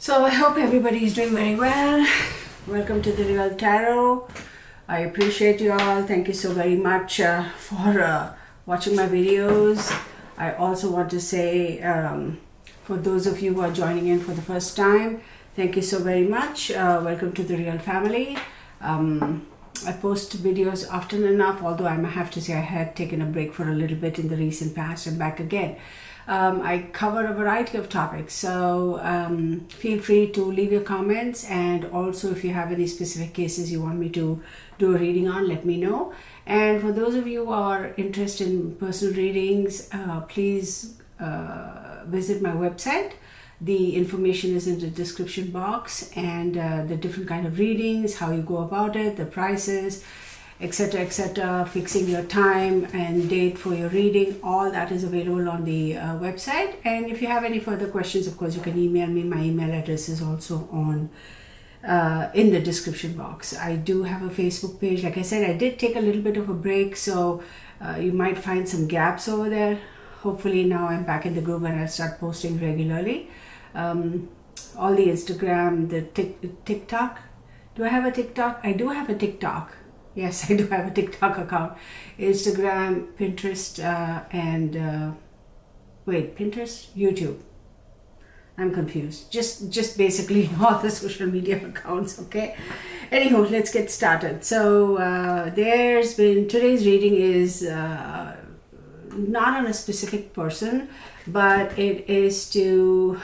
So I hope everybody is doing very well. Welcome to the Real Tarot. I appreciate you all. Thank you so very much for watching my videos. I also want to say for those of you who are joining in for the first time, thank you so very much. Welcome to the Real family. I post videos often enough, although I have to say I had taken a break for a little bit in the recent past and back again. I cover a variety of topics, so feel free to leave your comments, and also if you have any specific cases you want me to do a reading on, let me know. And for those of you who are interested in personal readings, please visit my website. The information is in the description box, and the different kind of readings, how you go about it, the prices, etc., fixing your time and date for your reading, all that is available on the website. And if you have any further questions, of course you can email me. My email address is also on in the description box. I do have a Facebook page. Like I said, I did take a little bit of a break, so you might find some gaps over there. Hopefully now I'm back in the groove and I'll start posting regularly. All the Instagram, the TikTok. Do I have a TikTok? I do have a TikTok. Yes, I do have a TikTok account. Instagram, Pinterest, and Pinterest, YouTube. I'm confused. Just basically all the social media accounts, okay? Anyhow, let's get started. So today's reading is not on a specific person, but it is to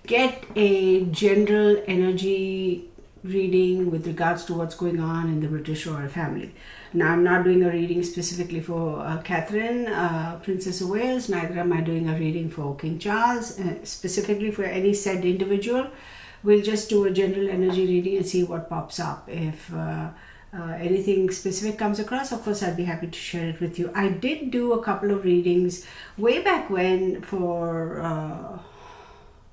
get a general energy reading with regards to what's going on in the British royal family. Now, I'm not doing a reading specifically for Catherine, Princess of Wales, neither am I doing a reading for King Charles, specifically for any said individual. We'll just do a general energy reading and see what pops up. If anything specific comes across, of course I'd be happy to share it with you. I did do a couple of readings way back when for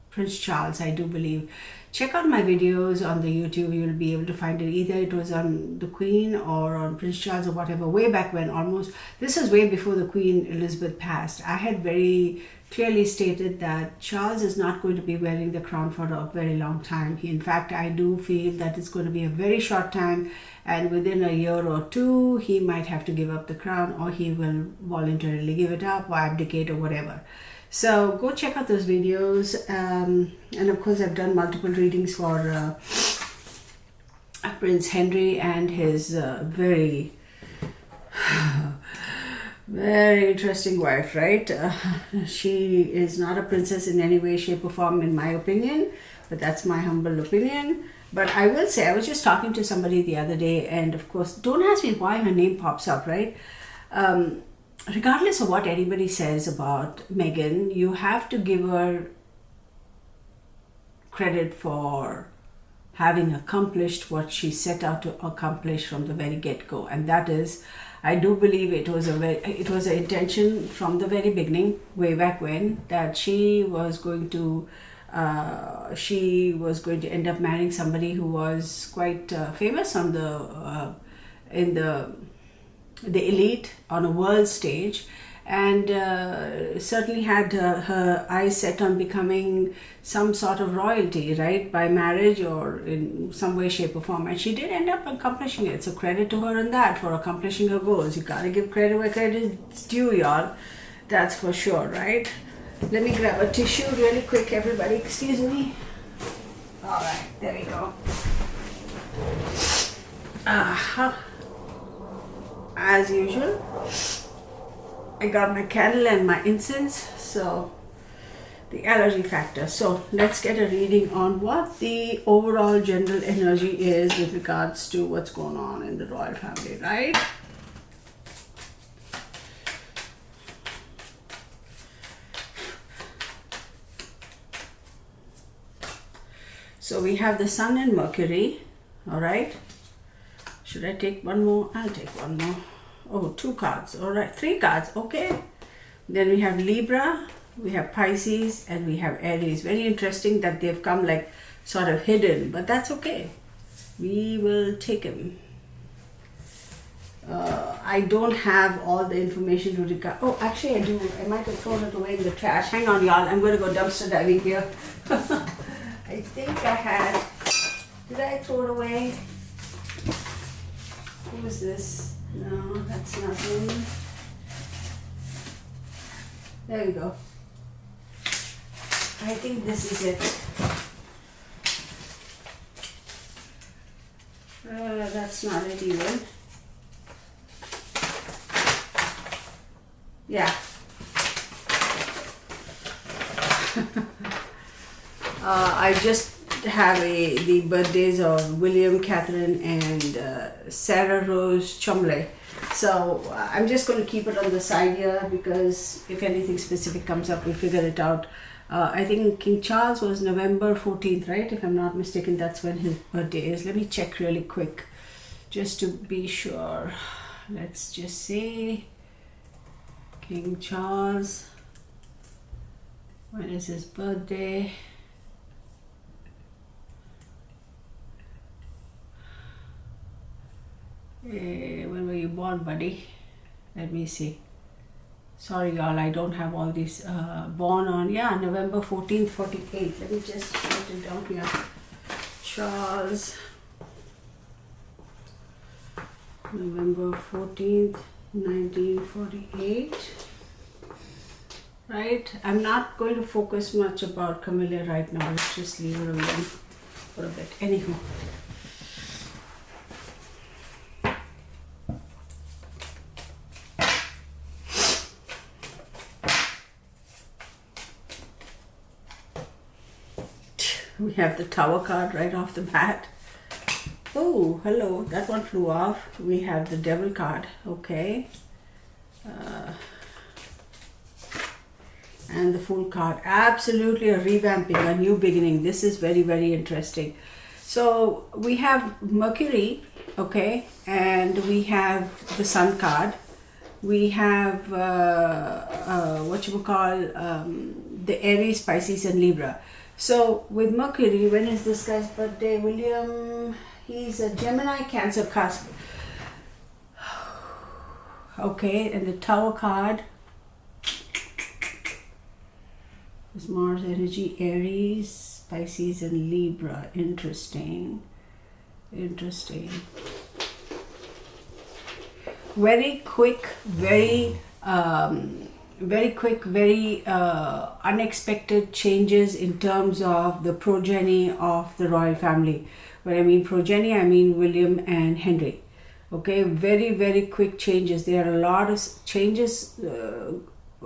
Prince Charles, I do believe. Check out my videos on the YouTube. You'll be able to find it. Either it was on the Queen or on Prince Charles or whatever, way back when. Almost, this is way before the Queen Elizabeth passed. I had very clearly stated that Charles is not going to be wearing the crown for a very long time. In fact, I do feel that it's going to be a very short time, and within a year or two he might have to give up the crown, or he will voluntarily give it up or abdicate or whatever. So go check out those videos, and of course I've done multiple readings for Prince Henry and his very very interesting wife, right? She is not a princess in any way, shape or form in my opinion, but that's my humble opinion. But I will say, I was just talking to somebody the other day, and of course, don't ask me why her name pops up, right? Regardless of what anybody says about Meghan, you have to give her credit for having accomplished what she set out to accomplish from the very get-go, and that is, I do believe it was an intention from the very beginning, way back when, that she was going to end up marrying somebody who was quite famous on in the elite on a world stage, and certainly had her eyes set on becoming some sort of royalty, right, by marriage or in some way, shape or form. And she did end up accomplishing it, so credit to her on that, for accomplishing her goals. You gotta give credit where credit is due, y'all. That's for sure, right? Let me grab a tissue really quick, everybody. Excuse me. All right, there we go. As usual, I got my candle and my incense, so the allergy factor. So let's get a reading on what the overall general energy is with regards to what's going on in the royal family, right? So we have the Sun and Mercury, all right? Should I take one more? I'll take one more. Oh, 2 cards. All right, 3 cards. Okay. Then we have Libra, we have Pisces, and we have Aries. Very interesting that they've come like sort of hidden, but that's okay. We will take them. I don't have all the information to regard. Oh, actually I do. I might have thrown it away in the trash. Hang on, y'all. I'm going to go dumpster diving here I think I had. Did I throw it away? Who is this? No, that's nothing. There we go. I think this is it. That's not it even. Yeah. I just have the birthdays of William, Catherine, and Sarah Rose Chumley. So I'm just going to keep it on the side here because if anything specific comes up, we'll figure it out. I think King Charles was November 14th, right? If I'm not mistaken, that's when his birthday is. Let me check really quick just to be sure. Let's just say King Charles. When is his birthday? When were you born, buddy? Let me see. Sorry, y'all, I don't have all these. Born on, yeah, November 14th, 48. Let me just write it down here. Charles, November 14th, 1948. Right? I'm not going to focus much about Camilla right now. Let's just leave her alone for a bit. Anywho. We have the Tower card right off the bat. Oh, hello. That one flew off. We have the Devil card. Okay. And the Fool card. Absolutely a revamping, a new beginning. This is very, very interesting. So we have Mercury, okay, and we have the Sun card. We have the Aries, Pisces, and Libra. So with Mercury, when is this guy's birthday? William, he's a Gemini, Cancer cusp. Okay, and the Tower card is Mars energy, Aries, Pisces, and Libra. Interesting. Interesting. Very quick, very unexpected changes in terms of the progeny of the royal family. When I mean progeny, I mean William and Henry. Okay, very, very quick changes. There are a lot of changes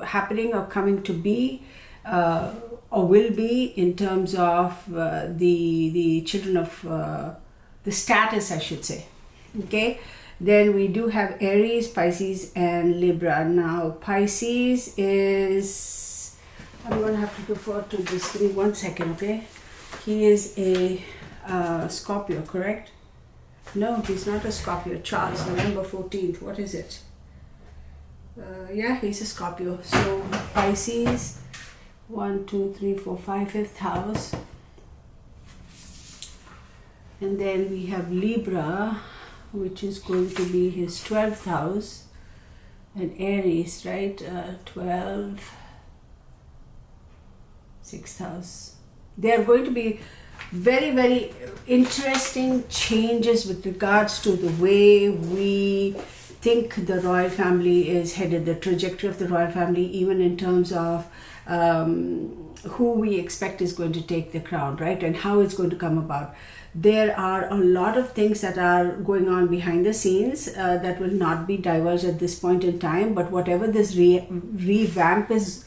happening or coming to be or will be in terms of the children of the status, I should say. Okay. Then we do have Aries, Pisces, and Libra. Now, Pisces is, I'm going to have to refer to this. Give me 1 second, okay? He is a Scorpio, correct? No, he's not a Scorpio. Charles, November 14th. What is it? Yeah, he's a Scorpio. So, Pisces, 1, 2, 3, 4, 5, 5th house. And then we have Libra, which is going to be his 12th house, and Aries, right? 12, 6th house. There are going to be very, very interesting changes with regards to the way we think the royal family is headed, the trajectory of the royal family, even in terms of who we expect is going to take the crown, right? And how it's going to come about. There are a lot of things that are going on behind the scenes that will not be divulged at this point in time, but whatever this revamp is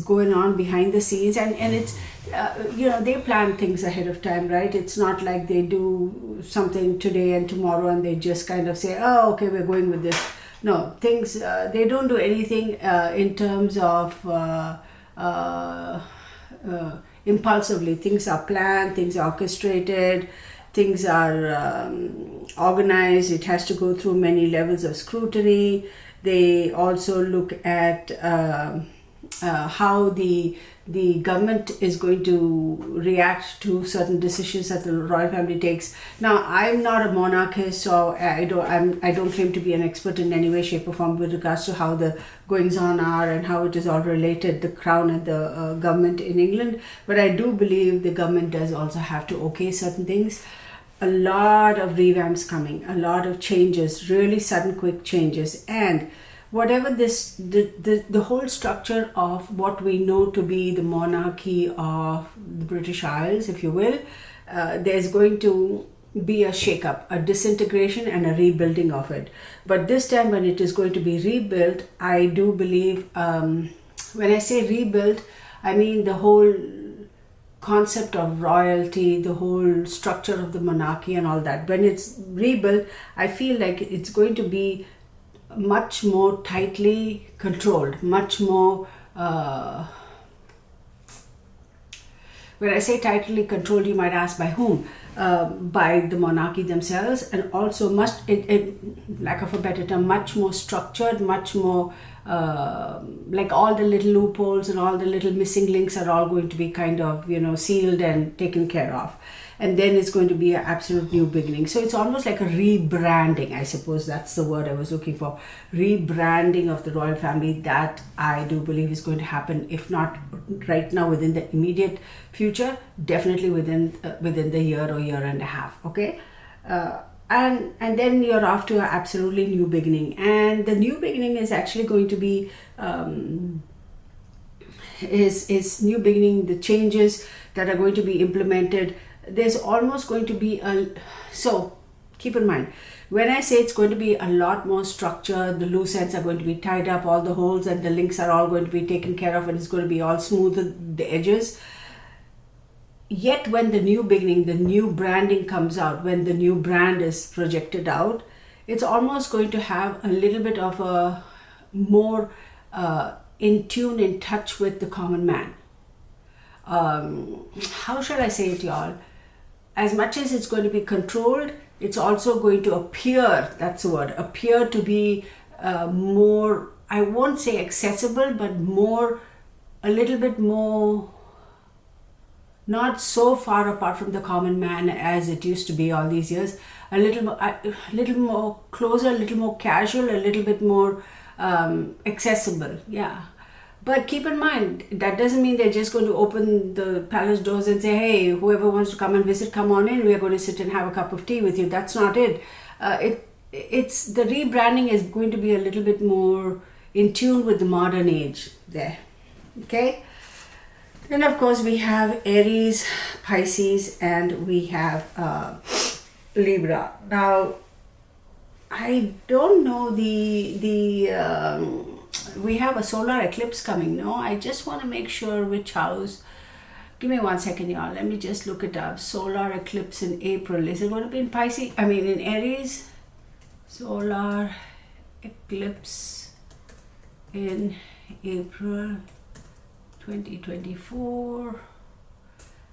going on behind the scenes, and it's they plan things ahead of time, right? It's not like they do something today and tomorrow and they just kind of say, oh, okay, we're going with this. No, things they don't do anything in terms of impulsively. Things are planned, things are orchestrated, things are organized. It has to go through many levels of scrutiny. They also look at how the government is going to react to certain decisions that the royal family takes. Now, I'm not a monarchist, so I don't claim to be an expert in any way, shape, or form with regards to how the goings on are and how it is all related, the crown and the government in England. But I do believe the government does also have to okay certain things. A lot of revamps coming, a lot of changes, really sudden, quick changes, and whatever the whole structure of what we know to be the monarchy of the British Isles, if you will, there's going to be a shake-up, a disintegration and a rebuilding of it. But this time when it is going to be rebuilt, I do believe, when I say rebuilt, I mean the whole concept of royalty, the whole structure of the monarchy and all that. When it's rebuilt, I feel like it's going to be much more tightly controlled, much more when I say tightly controlled, you might ask by whom? By the monarchy themselves, and also lack of a better term, much more structured, much more like all the little loopholes and all the little missing links are all going to be kind of, sealed and taken care of. And then it's going to be an absolute new beginning. So it's almost like a rebranding, I suppose that's the word I was looking for. Rebranding of the royal family, that I do believe is going to happen, if not right now within the immediate future, definitely within the year or year and a half, okay? And then you're off to an absolutely new beginning. And the new beginning is actually going to be, is new beginning, the changes that are going to be implemented. There's almost going to be so keep in mind, when I say it's going to be a lot more structured, the loose ends are going to be tied up, all the holes and the links are all going to be taken care of, and it's going to be all smooth, the edges. Yet when the new beginning, the new branding comes out, when the new brand is projected out, it's almost going to have a little bit of a more in tune, in touch with the common man. How shall I say it, y'all? As much as it's going to be controlled, it's also going to appear, that's the word, appear to be more, I won't say accessible, but more, a little bit more, not so far apart from the common man as it used to be all these years, a little more closer, a little more casual, a little bit more accessible, yeah. But keep in mind, that doesn't mean they're just going to open the palace doors and say, hey, whoever wants to come and visit, come on in. We're going to sit and have a cup of tea with you. That's not it. It's the rebranding is going to be a little bit more in tune with the modern age there. Okay? Then, of course, we have Aries, Pisces, and we have Libra. Now, I don't know we have a solar eclipse coming, no? I just want to make sure which house. Give me 1 second, y'all. Let me just look it up. Solar eclipse in April. Is it going to be in Pisces? I mean in Aries? Solar eclipse in April 2024.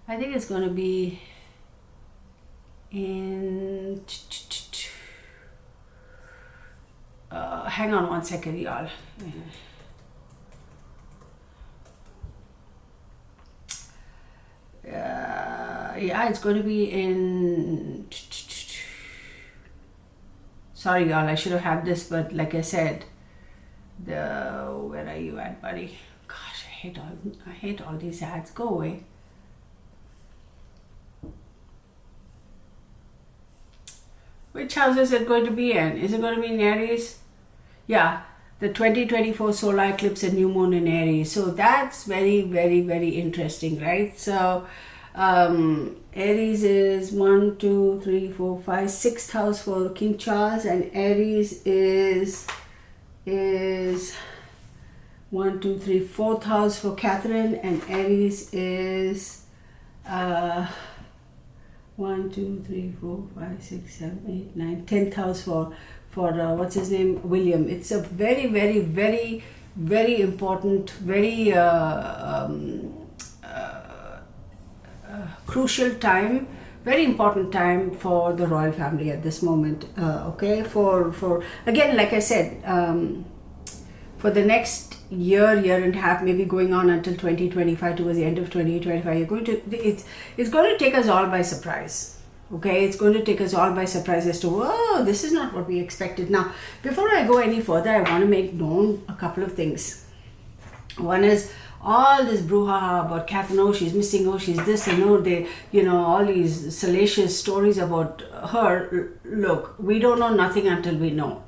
I think it's going to be in... hang on 1 second, y'all. Yeah, it's going to be in... Sorry, y'all, I should have had this, but like I said, where are you at, buddy? Gosh, I hate all these ads. Go away. Which house is it going to be in? Is it going to be in Aries? Yeah, the 2024 solar eclipse and new moon in Aries. So that's very, very, very interesting, right? So Aries is 1, 2, 3, 4, 5, 6th house for King Charles, and Aries is 1, 2, 3, 4th house for Catherine, and Aries is 1, 2, 3, 4, 5, 6, 7, 8, 9, 10th house for what's his name, William. It's a very, very, very, very important, very crucial time, very important time for the royal family at this moment. Okay, for again, like I said, for the next year and a half, maybe going on until 2025, towards the end of 2025, it's going to take us all by surprise. Okay, it's going to take us all by surprise as to, whoa, this is not what we expected. Now, before I go any further, I want to make known a couple of things. One is all this brouhaha about Catherine, oh, she's missing, oh, she's this, and oh, they, all these salacious stories about her. Look, we don't know nothing until we know,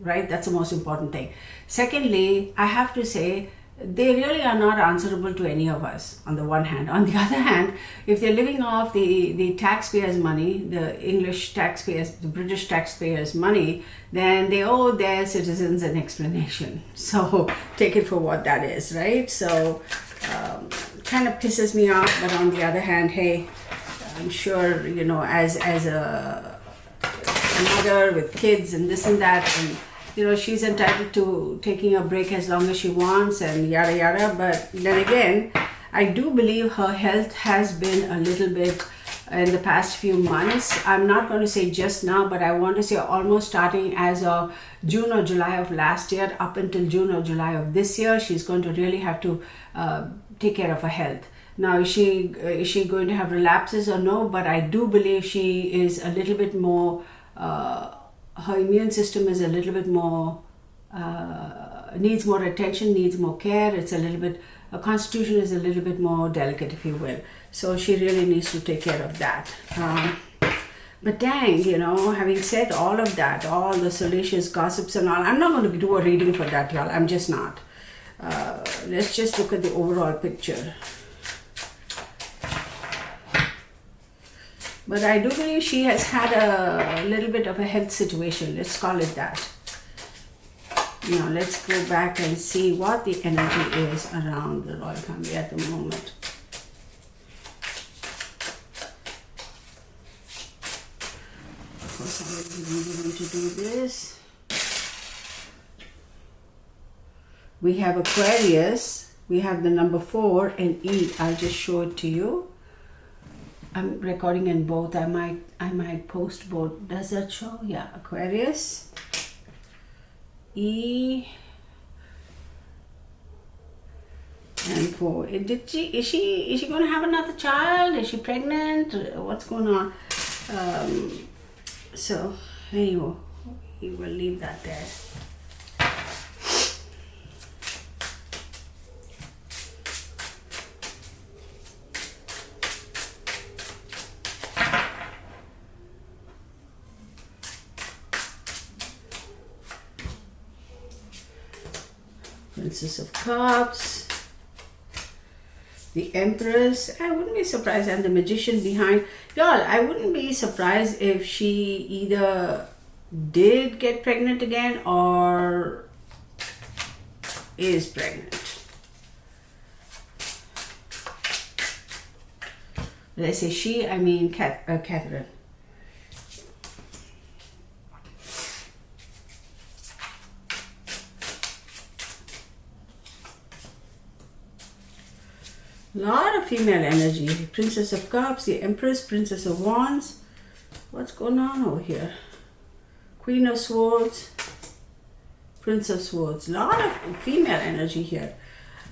right? That's the most important thing. Secondly, I have to say, they really are not answerable to any of us, on the one hand. On the other hand, if they're living off the taxpayers' money, the English taxpayers, the British taxpayers' money, then they owe their citizens an explanation. So take it for what that is, right? So kind of pisses me off, but on the other hand, hey, I'm sure, as a mother with kids and this and that, and she's entitled to taking a break as long as she wants and yada yada. But then again, I do believe her health has been a little bit in the past few months. I'm not going to say just now, but I want to say almost starting as of June or July of last year up until June or July of this year, she's going to really have to take care of her health. Now, is she going to have relapses or no? But I do believe she is a little bit more her immune system is a little bit more, needs more attention, needs more care. It's a little bit, her constitution is a little bit more delicate, if you will. So she really needs to take care of that. But dang, having said all of that, all the salacious gossips and all, I'm not going to do a reading for that, y'all. I'm just not. Let's just look at the overall picture. But I do believe she has had a little bit of a health situation. Let's call it that. Now let's go back and see what the energy is around the royal family at the moment. Of course, I will be needing to do this. We have Aquarius. We have the number 4 and E. I'll just show it to you. I'm recording in both. I might post both. Does that show? Yeah, Aquarius, E, and 4. Is she going to have another child? Is she pregnant? What's going on? So anyway, we will leave that there. Princess of Cups, the Empress. I wouldn't be surprised, and the Magician behind. Y'all, I wouldn't be surprised if she either did get pregnant again or is pregnant. When I say she, I mean Catherine. Lot of female energy. Princess of Cups, the Empress, Princess of Wands. What's going on over here? Queen of Swords, Prince of Swords. Lot of female energy here.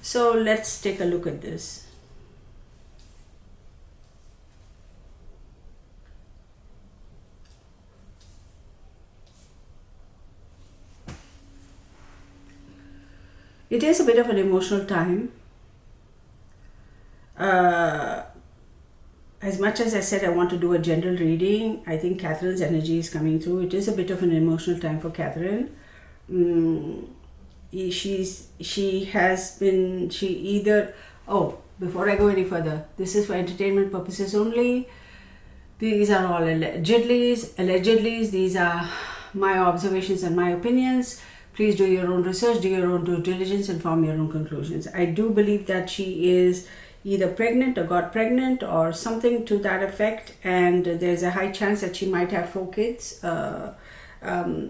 So let's take a look at this. It is a bit of an emotional time. As much as I said I want to do a general reading, I think Catherine's energy is coming through. It is a bit of an emotional time for Catherine. Before I go any further, this is for entertainment purposes only. These are all allegedly. These are my observations and my opinions. Please do your own research, do your own due diligence, and form your own conclusions. I do believe that she is either pregnant or got pregnant or something to that effect, and there's a high chance that she might have 4 kids. And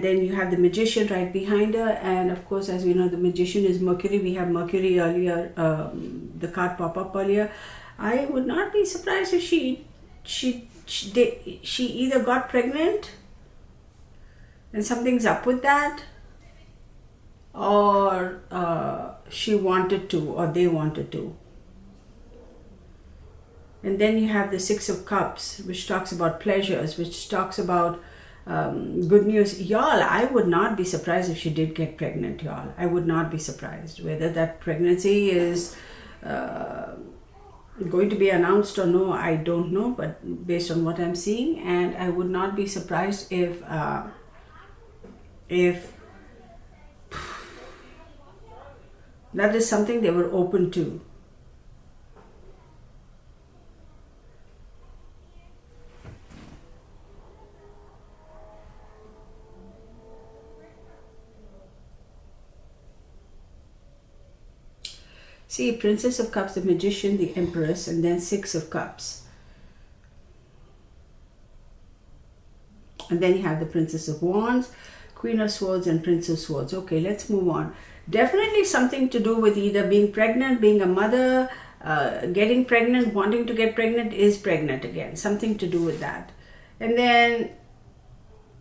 then you have the Magician right behind her, and of course, as we know, the Magician is Mercury. We have Mercury earlier, the card pop up earlier. I would not be surprised if she either got pregnant and something's up with that, or she wanted to, or they wanted to. And then you have the Six of Cups, which talks about pleasures, which talks about good news. Y'all, I would not be surprised if she did get pregnant, y'all. I would not be surprised. Whether that pregnancy is going to be announced or no, I don't know, but based on what I'm seeing, and I would not be surprised if that is something they were open to. See, Princess of Cups, the Magician, the Empress, and then Six of Cups. And then you have the Princess of Wands, Queen of Swords, and Prince of Swords. Okay, let's move on. Definitely something to do with either being pregnant, being a mother, getting pregnant, wanting to get pregnant, is pregnant again. Something to do with that. And then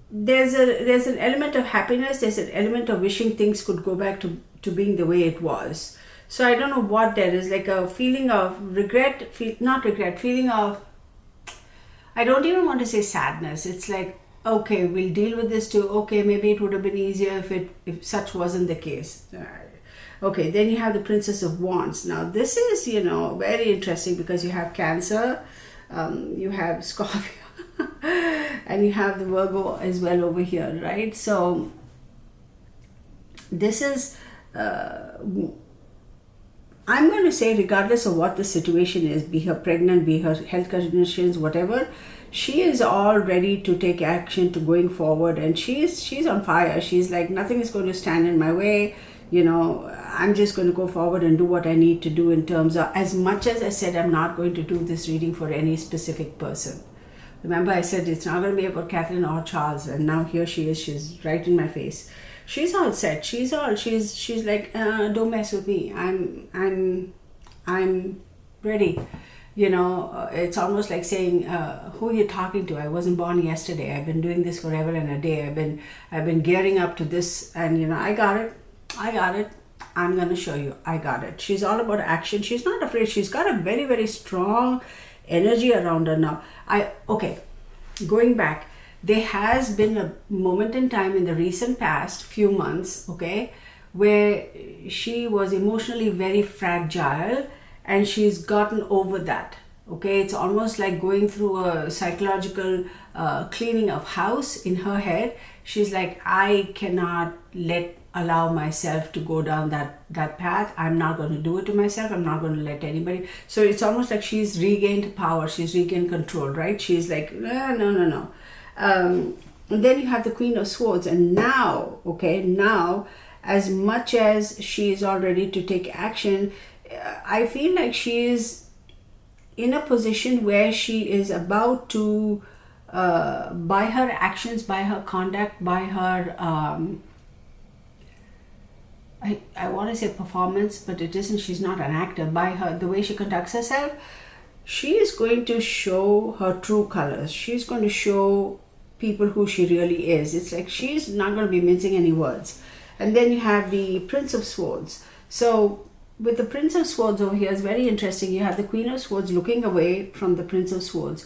there's an element of happiness. There's an element of wishing things could go back to being the way it was. So I don't know what that is, like a feeling of regret, feeling of, I don't even want to say sadness. It's like, okay, we'll deal with this too. Okay, maybe it would have been easier if such wasn't the case. Okay, then you have the Princess of Wands. Now this is, very interesting because you have Cancer, you have Scorpio, and you have the Virgo as well over here, right? So this is, I'm going to say, regardless of what the situation is, be her pregnant, be her health conditions, whatever, she is all ready to take action to going forward, and she's on fire. She's like, nothing is going to stand in my way. I'm just going to go forward and do what I need to do in terms of, as much as I said, I'm not going to do this reading for any specific person. Remember, I said it's not going to be about Catherine or Charles, and now here she is. She's right in my face. She's all set. She's like, don't mess with me. I'm ready. It's almost like saying, who are you talking to? I wasn't born yesterday. I've been doing this forever and a day. I've been gearing up to this, and I got it. I'm gonna show you. I got it. She's all about action. She's not afraid. She's got a very, very strong energy around her now. Going back, there has been a moment in time in the recent past few months, okay, where she was emotionally very fragile, and she's gotten over that. Okay, it's almost like going through a psychological cleaning of house in her head. She's like, I cannot allow myself to go down that path. I'm not going to do it to myself. I'm not going to let anybody. So it's almost like she's regained power. She's regained control, right? She's like, no. And then you have the Queen of Swords, and now, as much as she is all ready to take action, I feel like she is in a position where she is about to, by her actions, by her conduct, by her, I want to say performance, but it isn't. She's not an actor. By the way she conducts herself, she is going to show her true colors. She's going to show people who she really is. It's like she's not going to be mincing any words. And then you have the Prince of Swords. So with the Prince of Swords over here, it's very interesting. You have the Queen of Swords looking away from the Prince of Swords.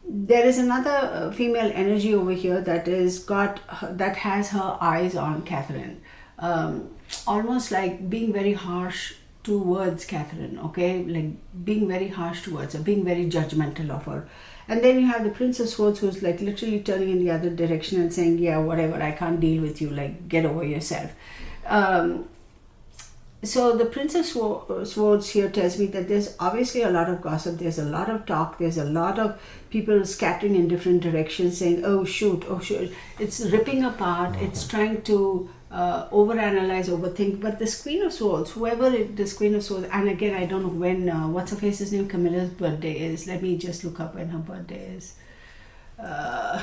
There is another female energy over here that has her eyes on Catherine. Almost like being very harsh towards Catherine, okay? Like being very harsh towards her, being very judgmental of her. And then you have the Prince of Swords, who's like literally turning in the other direction and saying, yeah, whatever, I can't deal with you, like get over yourself. So the Prince of Swords here tells me that there's obviously a lot of gossip, there's a lot of talk, there's a lot of people scattering in different directions saying, oh shoot. It's ripping apart, it's trying to overanalyze, overthink. But this Queen of Swords, this Queen of Swords, and again, I don't know when, what's her face's name, Camilla's birthday is. Let me just look up when her birthday is. Let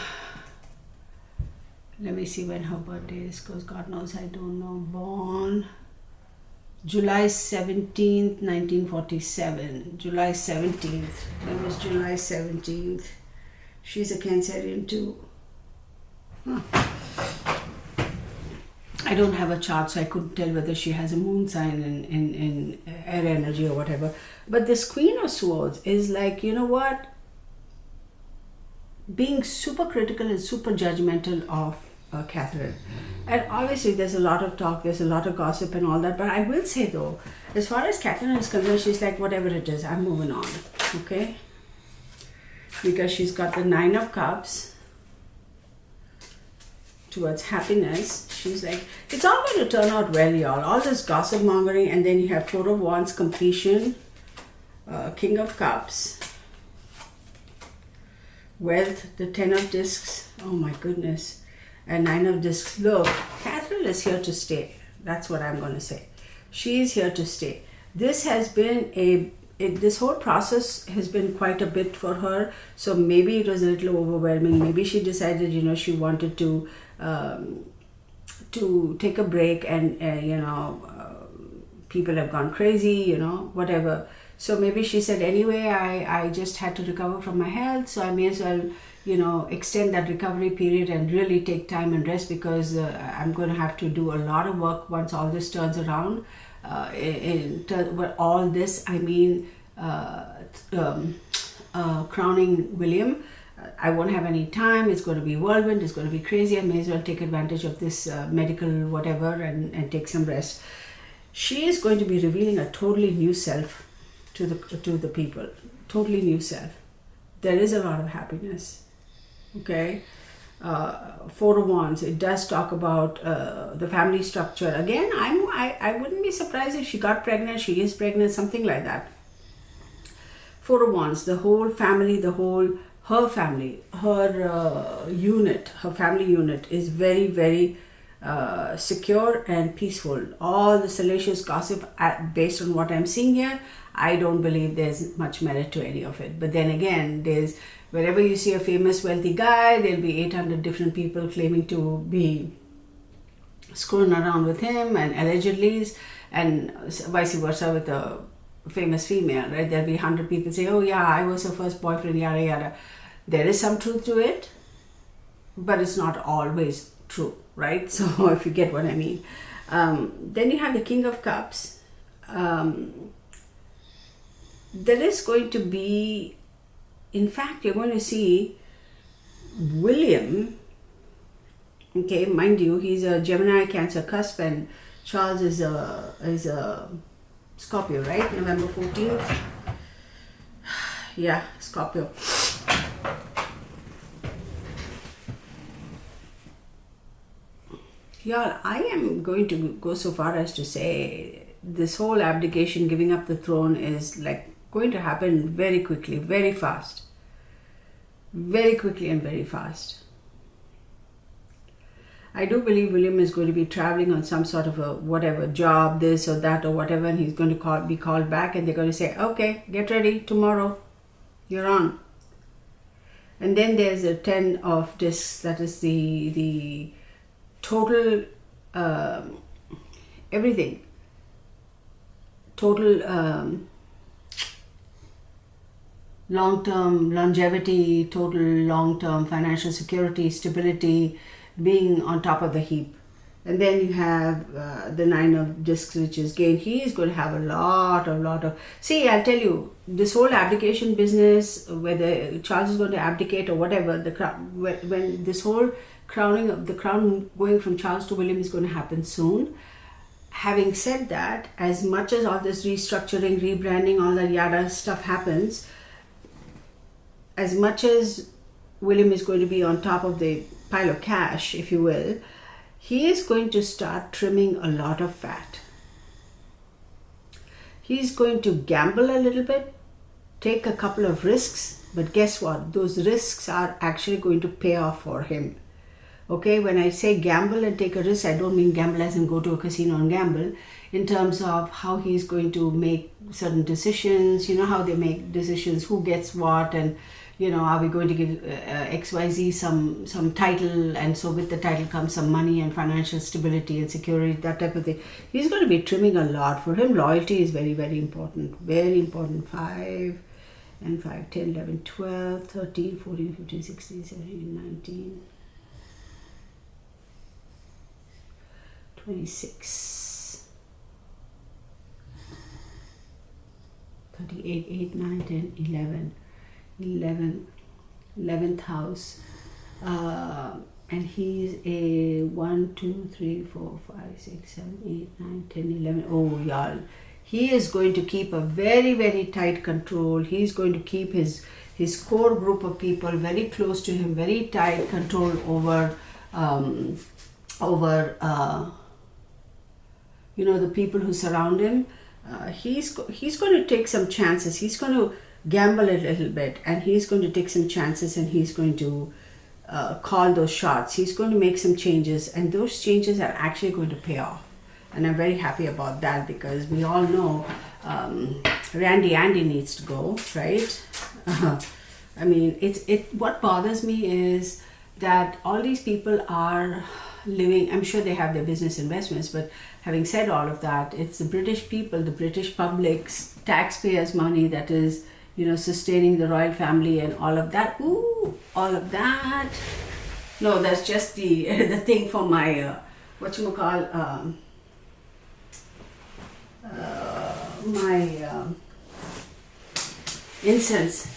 me see when her birthday is, because God knows I don't know. Born July 17th, 1947. July 17th. That was July 17th. She's a Cancerian too. Huh. I don't have a chart, so I couldn't tell whether she has a moon sign in air energy or whatever. But this Queen of Swords is like, you know what? Being super critical and super judgmental of Catherine. And obviously, there's a lot of talk, there's a lot of gossip and all that. But I will say though, as far as Catherine is concerned, she's like, whatever it is, I'm moving on. Okay? Because she's got the Nine of Cups towards happiness. She's like, it's all going to turn out well, y'all. All this gossip mongering, and then you have Four of Wands, completion, King of Cups, wealth, the Ten of Discs. Oh my goodness. And Nine of Discs. Look, Catherine is here to stay. That's what I'm going to say. She is here to stay. This has been this whole process has been quite a bit for her. So maybe it was a little overwhelming. Maybe she decided, she wanted to take a break, and people have gone crazy, whatever. So maybe she said, anyway, I just had to recover from my health, so I may as well, extend that recovery period and really take time and rest, because I'm going to have to do a lot of work once all this turns around. All this, I mean, crowning William. I won't have any time. It's going to be whirlwind. It's going to be crazy. I may as well take advantage of this medical whatever and take some rest. She is going to be revealing a totally new self to the people. Totally new self. There is a lot of happiness. Okay. Four of Wands. It does talk about the family structure. Again, I wouldn't be surprised if she got pregnant. She is pregnant. Something like that. Four of Wands. The whole family. Her family, her unit, her family unit is very, very secure and peaceful. All the salacious gossip, based on what I'm seeing here, I don't believe there's much merit to any of it. But then again, wherever you see a famous wealthy guy, there'll be 800 different people claiming to be screwing around with him and allegedly, and vice versa with a famous female, right? There'll be 100 people say, oh yeah, I was her first boyfriend, yada yada. There is some truth to it, but it's not always true, right? So if you get what I mean. Then you have the King of Cups. There is going to be, in fact, you're going to see William. Okay, mind you, he's a Gemini Cancer cusp, and Charles is a Scorpio, right? November 14th. Yeah, Scorpio. Y'all, I am going to go so far as to say this whole abdication, giving up the throne, is like going to happen very quickly, very fast. Very quickly and very fast. I do believe William is going to be traveling on some sort of a whatever job, this or that or whatever, and he's going to be called back, and they're going to say, okay, get ready, tomorrow, you're on. And then there's a 10 of discs, that is the total everything, total long-term longevity, total long-term financial security, stability, being on top of the heap. And then you have the 9 of discs, which is gain. He is going to have a lot of see, I'll tell you, this whole abdication business, whether Charles is going to abdicate or whatever, when this whole crowning of the crown going from Charles to William is going to happen soon. Having said that, as much as all this restructuring, rebranding, all that yada stuff happens, as much as William is going to be on top of the pile of cash, if you will, he is going to start trimming a lot of fat. He's going to gamble a little bit, take a couple of risks, but guess what? Those risks are actually going to pay off for him. Okay, when I say gamble and take a risk, I don't mean gamble as in go to a casino and gamble, in terms of how he's going to make certain decisions, how they make decisions, who gets what, and are we going to give XYZ some title, and so with the title comes some money and financial stability and security, that type of thing. He's going to be trimming a lot. For him, loyalty is very, very important. Very important. 5 and 5, 10, 11, 12, 13, 14, 15, 16, 17, 19, 26, 38, 8, 9, 10, 11, 11, 11th house. And he's a 1, 2, 3, 4, 5, 6, 7, 8, 9, 10, 11. Oh, y'all. He is going to keep a very, very tight control. He's going to keep his core group of people very close to him, very tight control over the people who surround him. He's going to take some chances. He's going to gamble a little bit, and he's going to take some chances, and he's going to call those shots. He's going to make some changes, and those changes are actually going to pay off. And I'm very happy about that, because we all know Randy Andy needs to go, right? I mean, what bothers me is that all these people are living, I'm sure they have their business investments, but having said all of that, it's the British people, the British public's taxpayers' money that is, sustaining the royal family and all of that. Ooh, all of that. No, that's just the the thing for my my incense.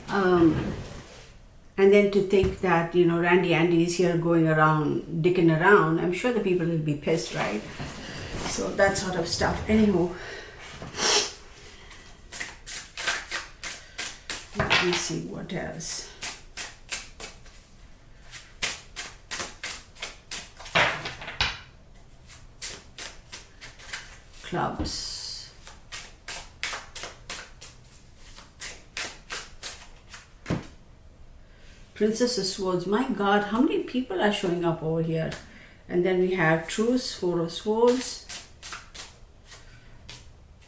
And then to think that, Randy Andy is here going around, dicking around, I'm sure the people will be pissed, right? So that sort of stuff. Anywho, let me see what else. Clubs. Princess of Swords. My God, how many people are showing up over here? And then we have Truce, 4 of Swords,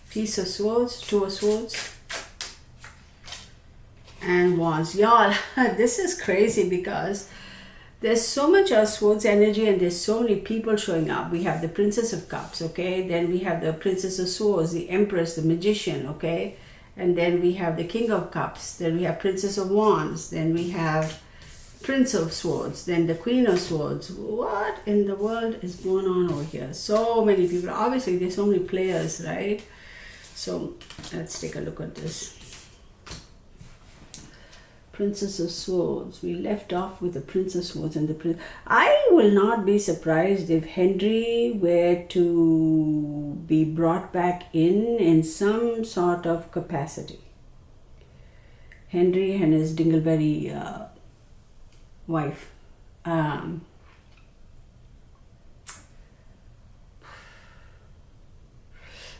Peace of Swords, 2 of Swords, and Wands. Y'all, this is crazy because there's so much of Swords energy and there's so many people showing up. We have the Princess of Cups, okay? Then we have the Princess of Swords, the Empress, the Magician, okay? And then we have the King of Cups. Then we have Princess of Wands. Then we have Prince of Swords. Then the Queen of Swords. What in the world is going on over here? So many people. Obviously, there's so many players, right? So let's take a look at this. Princess of Swords. We left off with the Prince of Swords and the Prince. I will not be surprised if Henry were to be brought back in some sort of capacity. Henry and his Dingleberry wife.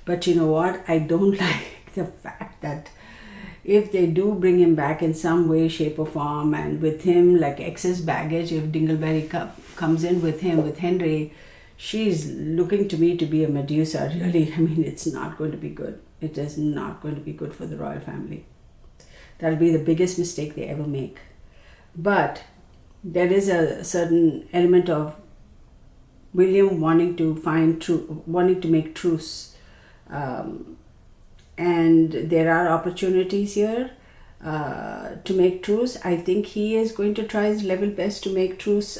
But you know what? I don't like the fact that if they do bring him back in some way, shape or form, and with him like excess baggage, if Dingleberry comes in with him, with Henry, she's looking to me to be a Medusa. Really, I mean, it's not going to be good. It is not going to be good for the royal family. That'll be the biggest mistake they ever make. But there is a certain element of William wanting to make truce. And there are opportunities here to make truce. I think he is going to try his level best to make truce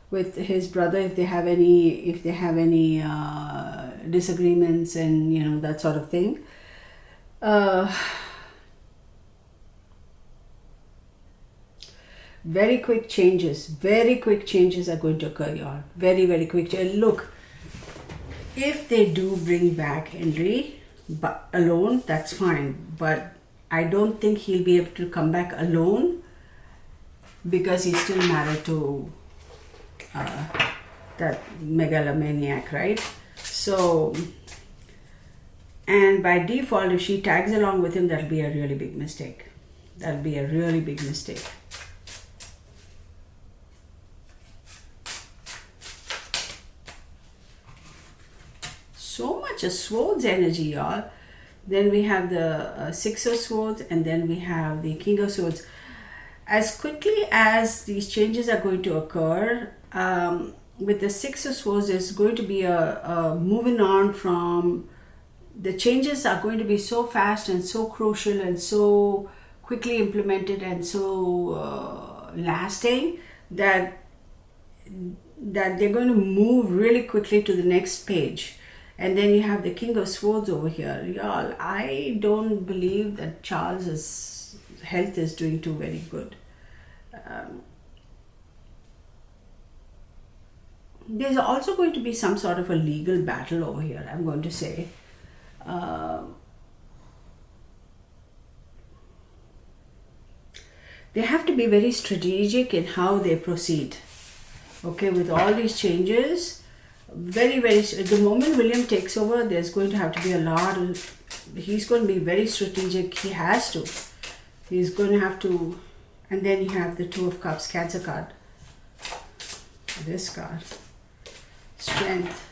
with his brother if they have any disagreements and that sort of thing. Very quick changes are going to occur, y'all. Very, very quick. Look, if they do bring back Henry but alone, that's fine, but I don't think he'll be able to come back alone because he's still married to that megalomaniac, right? So, and by default, if she tags along with him, that'll be a really big mistake. That'll be a really big mistake. So much of Swords energy, y'all. Then we have the 6 of Swords, and then we have the King of Swords. As quickly as these changes are going to occur, with the 6 of Swords, there's going to be a moving on from, the changes are going to be so fast and so crucial and so quickly implemented and so lasting that that they're going to move really quickly to the next page. And then you have the King of Swords over here. Y'all, I don't believe that Charles's health is doing too very good. There's also going to be some sort of a legal battle over here, I'm going to say. They have to be very strategic in how they proceed. Okay, with all these changes, the moment William takes over, there's going to have to be a lot of, he's going to be very strategic. He has to. He's going to have to, and then you have the Two of Cups, Cancer card. This card. Strength.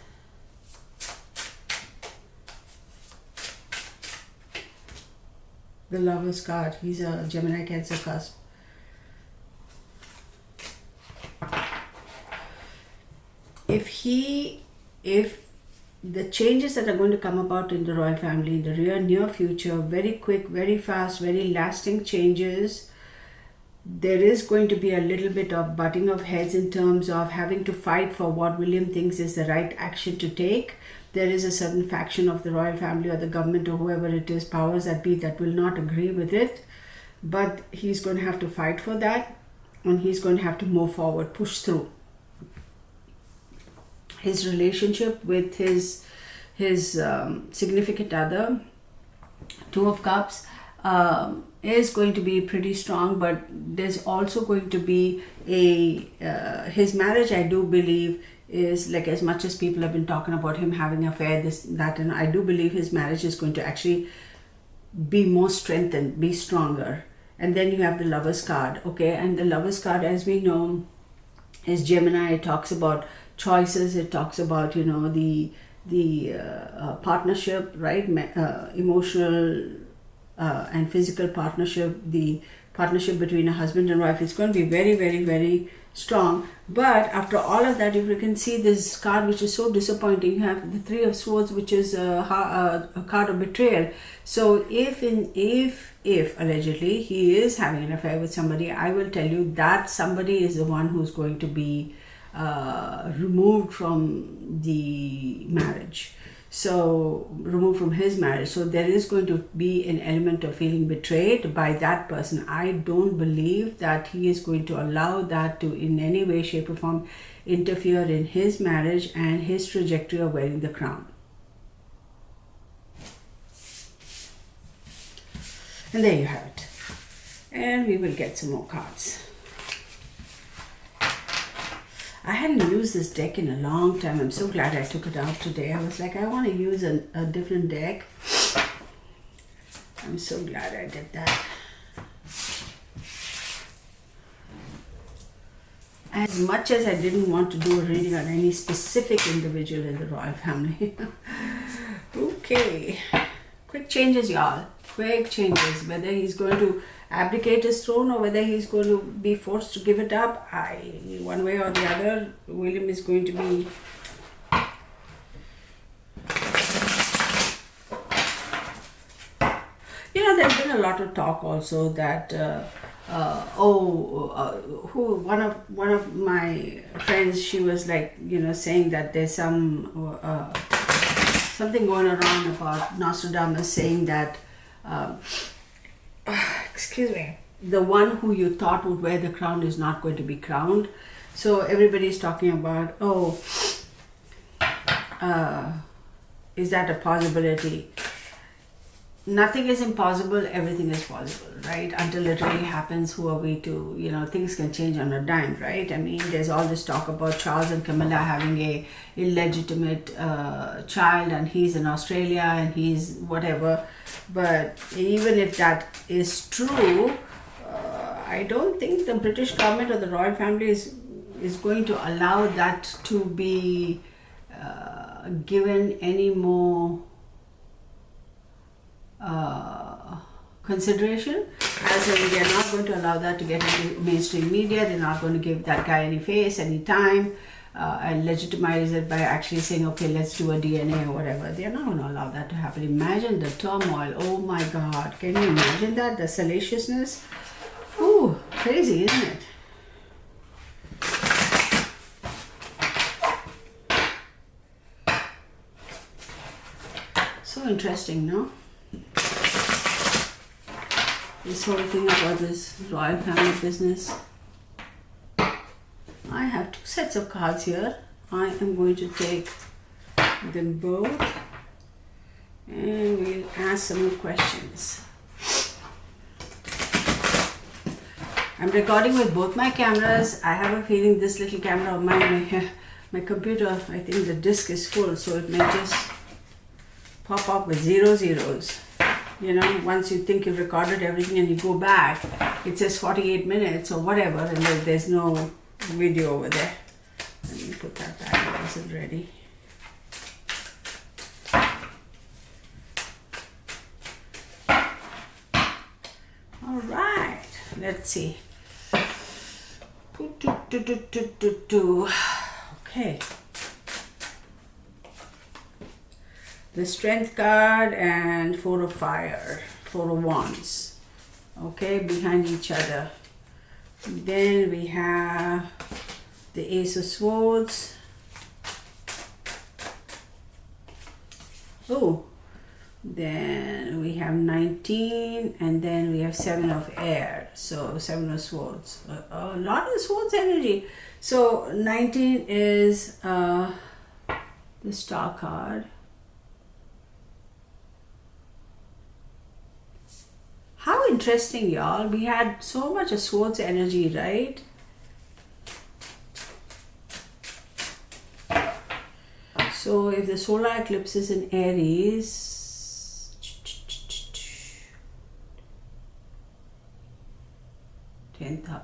The Lover's card. He's a Gemini Cancer cusp. If the changes that are going to come about in the royal family in the near future, very quick, very fast, very lasting changes, there is going to be a little bit of butting of heads in terms of having to fight for what William thinks is the right action to take. There is a certain faction of the royal family or the government or whoever it is, powers that be, that will not agree with it. But he's going to have to fight for that, and he's going to have to move forward, push through. His relationship with his significant other, Two of Cups, is going to be pretty strong, but there's also going to be his marriage, I do believe, is like, as much as people have been talking about him having an affair, this, that, and I do believe his marriage is going to actually be more strengthened, be stronger. And then you have the Lover's card, okay? And the Lover's card, as we know, is Gemini. It talks about choices. It talks about, the partnership, right? Emotional and physical partnership, the partnership between a husband and wife. It's going to be very, very, very strong. But after all of that, if you can see this card, which is so disappointing, you have the Three of Swords, which is a card of betrayal. So if allegedly he is having an affair with somebody, I will tell you that somebody is the one who's going to be removed from the marriage. So removed from his marriage. So there is going to be an element of feeling betrayed by that person. I don't believe that he is going to allow that to in any way, shape or form interfere in his marriage and his trajectory of wearing the crown. And there you have it. And we will get some more cards. I hadn't used this deck in a long time. I'm so glad I took it out today. I was like, I want to use a different deck. I'm so glad I did that. As much as I didn't want to do a reading on any specific individual in the royal family. Okay. Quick changes, y'all. Quick changes. Whether he's going to abdicate his throne or whether he's going to be forced to give it up, one way or the other, William is going to be there's been a lot of talk also that one of my friends, she was like, saying that there's something going around about Nostradamus saying that excuse me, the one who you thought would wear the crown is not going to be crowned. So everybody's talking about, is that a possibility? Nothing is impossible, everything is possible, right? Until it really happens, who are we to, things can change on a dime, right? I mean, there's all this talk about Charles and Camilla having a illegitimate child, and he's in Australia and he's whatever. But even if that is true, I don't think the British government or the royal family is going to allow that to be given any more consideration. As in, they're not going to allow that to get into mainstream media. They're not going to give that guy any face, any time, and legitimize it by actually saying, okay, let's do a DNA or whatever. They're not going to allow that to happen. Imagine the turmoil. Oh my God. Can you imagine that? The salaciousness? Ooh, crazy, isn't it? So interesting, no? This whole thing about this royal family business. I have 2 sets of cards here. I am going to take them both and we'll ask some more questions. I'm recording with both my cameras. I have a feeling this little camera of mine, my computer, I think the disk is full, so it may just pop up with 0 zeros. You know, once you think you've recorded everything and you go back, it says 48 minutes or whatever, and there's no video over there. Let me put that back. I wasn't ready. All right, let's see. Okay. The Strength card and 4 of Fire, 4 of Wands. Okay, behind each other. Then we have the Ace of Swords. Oh, then we have 19 and then we have 7 of Air. So 7 of Swords. A lot of Swords energy. So 19 is the Star card. How interesting, y'all. We had so much of Swords energy, right? So if the solar eclipse is in Aries, 10th house.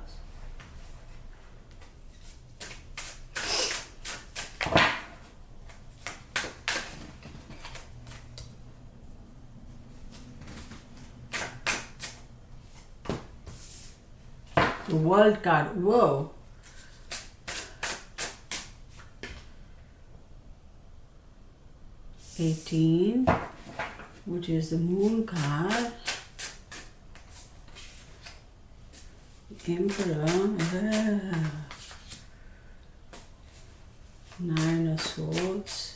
The World card. Whoa. $18, which is the Moon card. Emperor. 9 of Swords.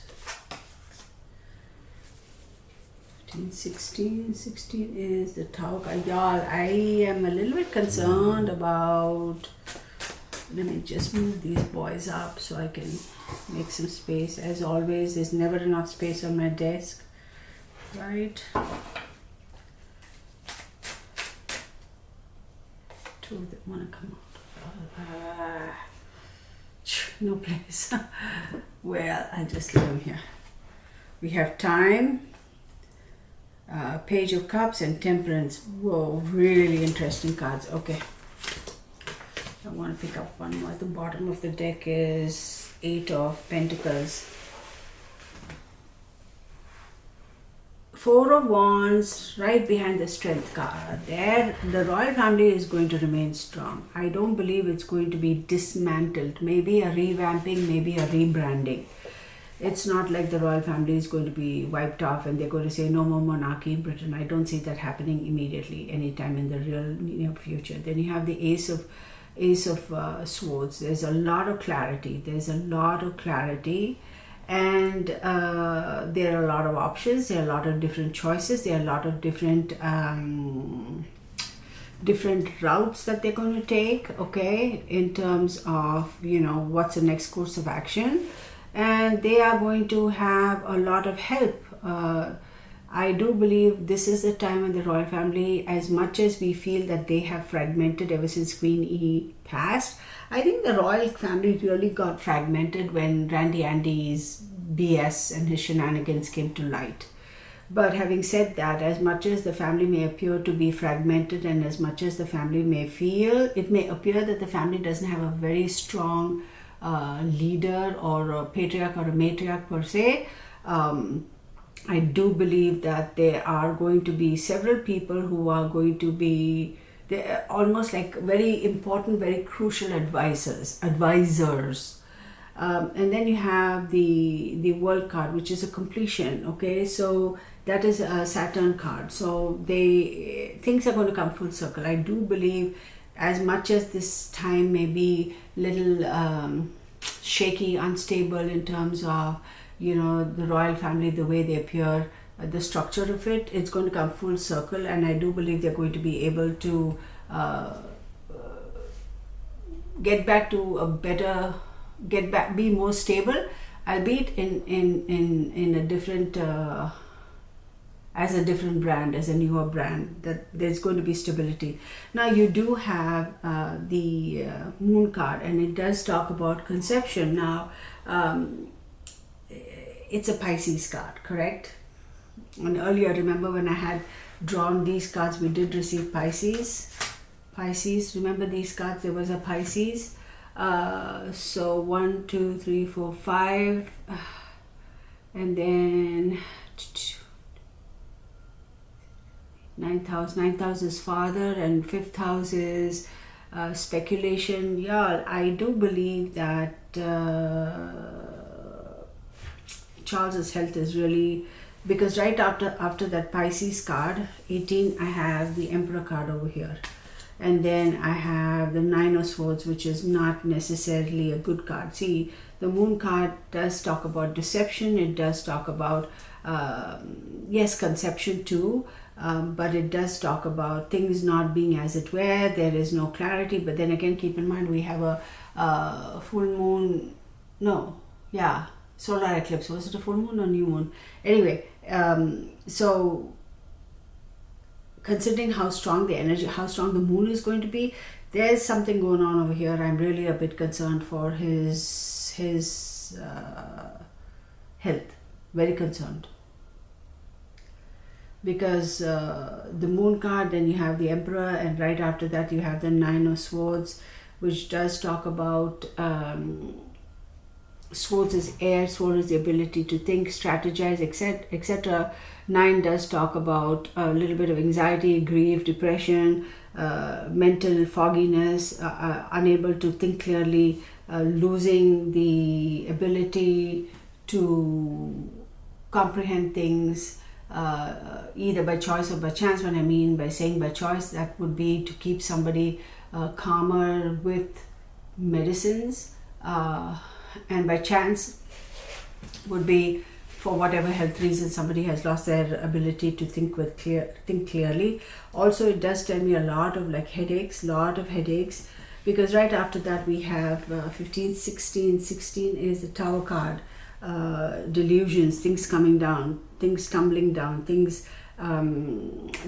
15, 16 is the Tower card. Y'all, I am a little bit concerned about, let me just move these boys up so I can make some space. As always, there's never enough space on my desk, right? 2 that want to come out. No place. Well, I just leave them here. We have Time, Page of Cups and Temperance. Whoa, really interesting cards. Okay. I want to pick up one more. At the bottom of the deck is 8 of Pentacles. 4 of Wands right behind the Strength card. There, the royal family is going to remain strong. I don't believe it's going to be dismantled. Maybe a revamping, maybe a rebranding. It's not like the royal family is going to be wiped off and they're going to say no more monarchy in Britain. I don't see that happening immediately, anytime in the real near future. Then you have the Ace of Swords. There's a lot of clarity. And there are a lot of options. There are a lot of different choices. There are a lot of different routes that they're going to take, okay, in terms of, you know, what's the next course of action. And they are going to have a lot of help. I do believe this is the time when the royal family, as much as we feel that they have fragmented ever since Queen E passed, I think the royal family really got fragmented when Randy Andy's BS and his shenanigans came to light. But having said that, as much as the family may appear to be fragmented and as much as the family may feel, it may appear that the family doesn't have a very strong leader or a patriarch or a matriarch per se. I do believe that there are going to be several people who are going to be, they're almost like very important, very crucial advisors. And then you have the World card, which is a completion. Okay, so that is a Saturn card. So things are going to come full circle. I do believe, as much as this time may be little shaky, unstable in terms of, you know, the royal family, the way they appear, the structure of it, it's going to come full circle, and I do believe they're going to be able to get back to a better, be more stable, albeit in a different, as a different brand, as a newer brand, that there's going to be stability. Now you do have the moon card, and it does talk about conception. Now it's a Pisces card, correct? And earlier, remember when I had drawn these cards, we did receive Pisces. Remember these cards, there was a Pisces. So 1, 2, 3, 4, 5, and then 9th house is father, and 5th house is speculation. Yeah, I do believe that Charles's health is really, because right after that Pisces card 18, I have the Emperor card over here, and then I have the 9 of Swords, which is not necessarily a good card. See, the Moon card does talk about deception, it does talk about yes, conception too, but it does talk about things not being as it were. There is no clarity, but then again, keep in mind we have a full moon, solar eclipse. Was it a full moon or new moon? Anyway, so considering how strong the energy, how strong the moon is going to be, there's something going on over here. I'm really a bit concerned for his health, very concerned, because the Moon card, then you have the Emperor, and right after that you have the 9 of Swords, which does talk about Swords is air, Sword is the ability to think, strategize, etc. 9 does talk about a little bit of anxiety, grief, depression, mental fogginess, unable to think clearly, losing the ability to comprehend things, either by choice or by chance. When I mean by saying by choice, that would be to keep somebody calmer with medicines, and by chance would be for whatever health reason somebody has lost their ability to think clearly. Also, it does tell me a lot of headaches, because right after that we have 15, 16 is the Tower card. Delusions, things coming down, things tumbling down, things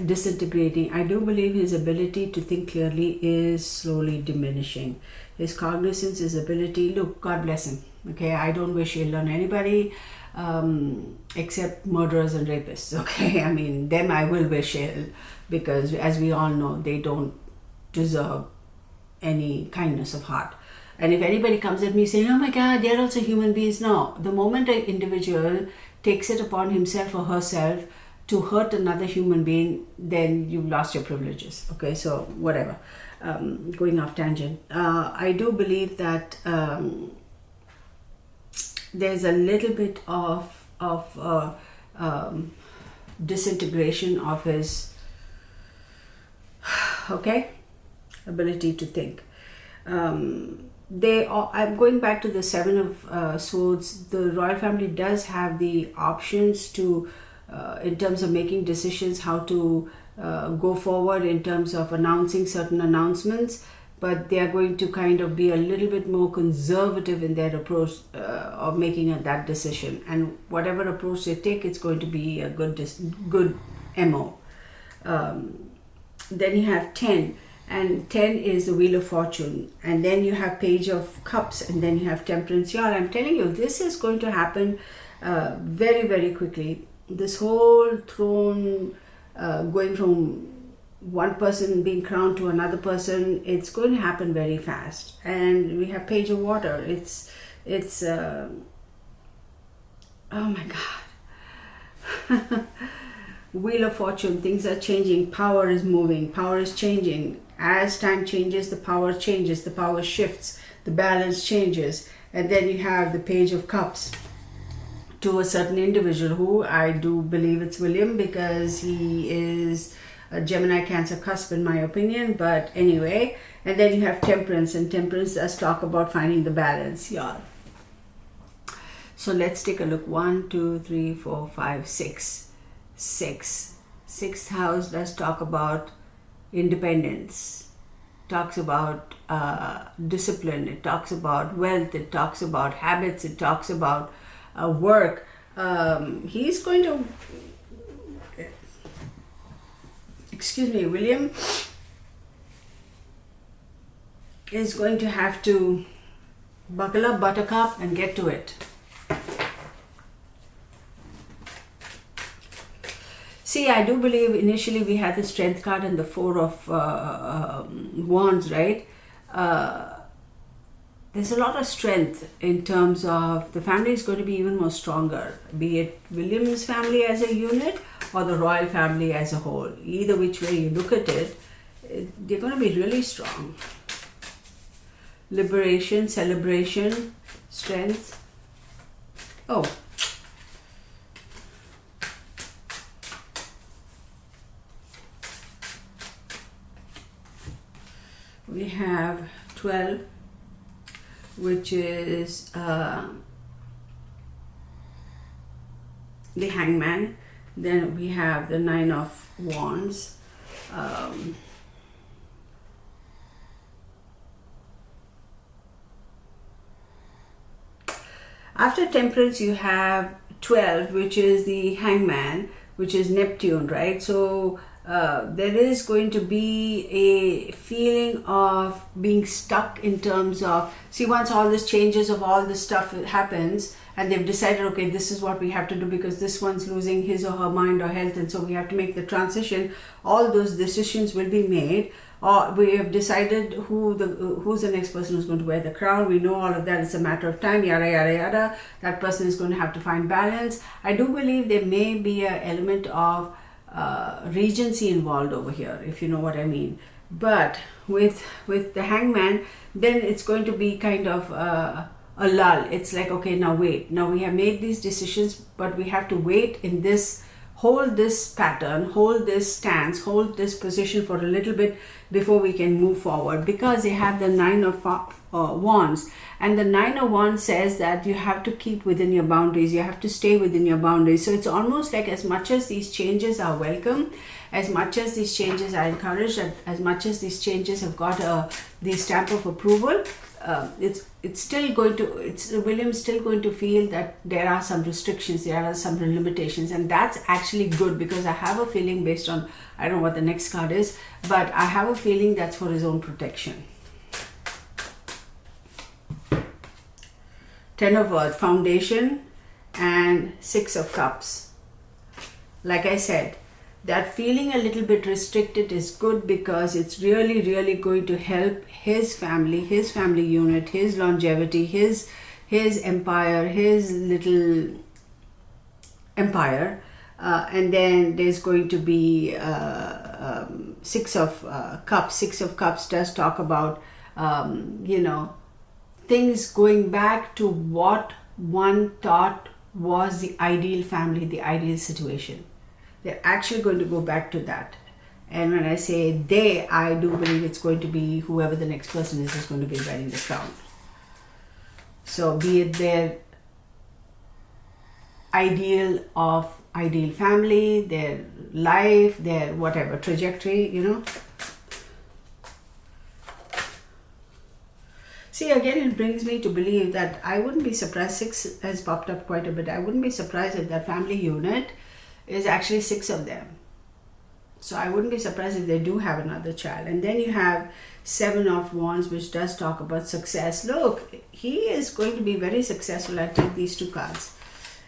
disintegrating. I do believe his ability to think clearly is slowly diminishing. His cognizance, his ability, look, God bless him. Okay, I don't wish ill on anybody except murderers and rapists. Okay, I mean, them I will wish ill, because as we all know, they don't deserve any kindness of heart. And if anybody comes at me saying, oh my God, they're also human beings, no. The moment an individual takes it upon himself or herself to hurt another human being, then you've lost your privileges. Okay, so whatever. Going off tangent. I do believe that there's a little bit of disintegration of his ability to think. I'm going back to the 7 of Swords. The royal family does have the options to, in terms of making decisions, how to go forward in terms of announcing certain announcements, but they are going to kind of be a little bit more conservative in their approach of making that decision. And whatever approach they take, it's going to be a good MO. Then you have 10. And 10 is the Wheel of Fortune, and then you have Page of Cups, and then you have Temperance. Y'all, I'm telling you, this is going to happen very, very quickly. This whole throne going from one person being crowned to another person, it's going to happen very fast. And we have Page of Water. It's oh my God. Wheel of Fortune, things are changing, power is moving, power is changing. As time changes, the power changes, the power shifts, the balance changes. And then you have the Page of Cups to a certain individual, who I do believe it's William, because he is a Gemini Cancer cusp in my opinion, but anyway. And then you have Temperance, and Temperance does talk about finding the balance, y'all. So let's take a look. 1, 2, 3, 4, 5, 6. Sixth house does talk about independence, talks about discipline, it talks about wealth, it talks about habits, it talks about work. He's going to, William is going to have to buckle up, buttercup, and get to it. See, I do believe initially we had the Strength card and the Four of Wands, right? There's a lot of strength in terms of the family is going to be even more stronger, be it William's family as a unit or the royal family as a whole. Either which way you look at it, they're going to be really strong. Liberation, celebration, strength. Oh. We have 12, which is the Hangman. Then we have the 9 of Wands. After Temperance, you have 12, which is the Hangman, which is Neptune, right? So there is going to be a feeling of being stuck in terms of, see, once all this changes of all this stuff happens and they've decided, okay, this is what we have to do because this one's losing his or her mind or health, and so we have to make the transition. All those decisions will be made, or we have decided who's the next person who's going to wear the crown. We know all of that. It's a matter of time, yada yada yada. That person is going to have to find balance. I do believe there may be an element of regency involved over here, if you know what I mean. But with the Hangman, then it's going to be kind of a lull. It's like, okay, now wait, now we have made these decisions, but we have to wait in this, hold this pattern, hold this stance, hold this position for a little bit before we can move forward, because they have the 9 of Wands, and the 9 of Wands says that you have to keep within your boundaries, you have to stay within your boundaries. So it's almost like, as much as these changes are welcome, as much as these changes are encouraged, as much as these changes have got the stamp of approval, it's still going to, William's still going to feel that there are some restrictions, there are some limitations, and that's actually good, because I have a feeling, based on, I don't know what the next card is, but I have a feeling that's for his own protection. 10 of Earth, foundation, and 6 of Cups. Like I said, that feeling a little bit restricted is good, because it's really, really going to help his family unit, his longevity, his empire, his little empire. And then there's going to be 6 of Cups. 6 of Cups does talk about, things going back to what one thought was the ideal family, the ideal situation. They're actually going to go back to that. And when I say they, I do believe it's going to be whoever the next person is going to be wearing the crown. So be it their ideal family, their life, their whatever trajectory, See, again, it brings me to believe that I wouldn't be surprised, 6 has popped up quite a bit. I wouldn't be surprised if that family unit is actually 6 of them. So I wouldn't be surprised if they do have another child. And then you have 7 of Wands, which does talk about success. Look, he is going to be very successful. I take these 2 cards.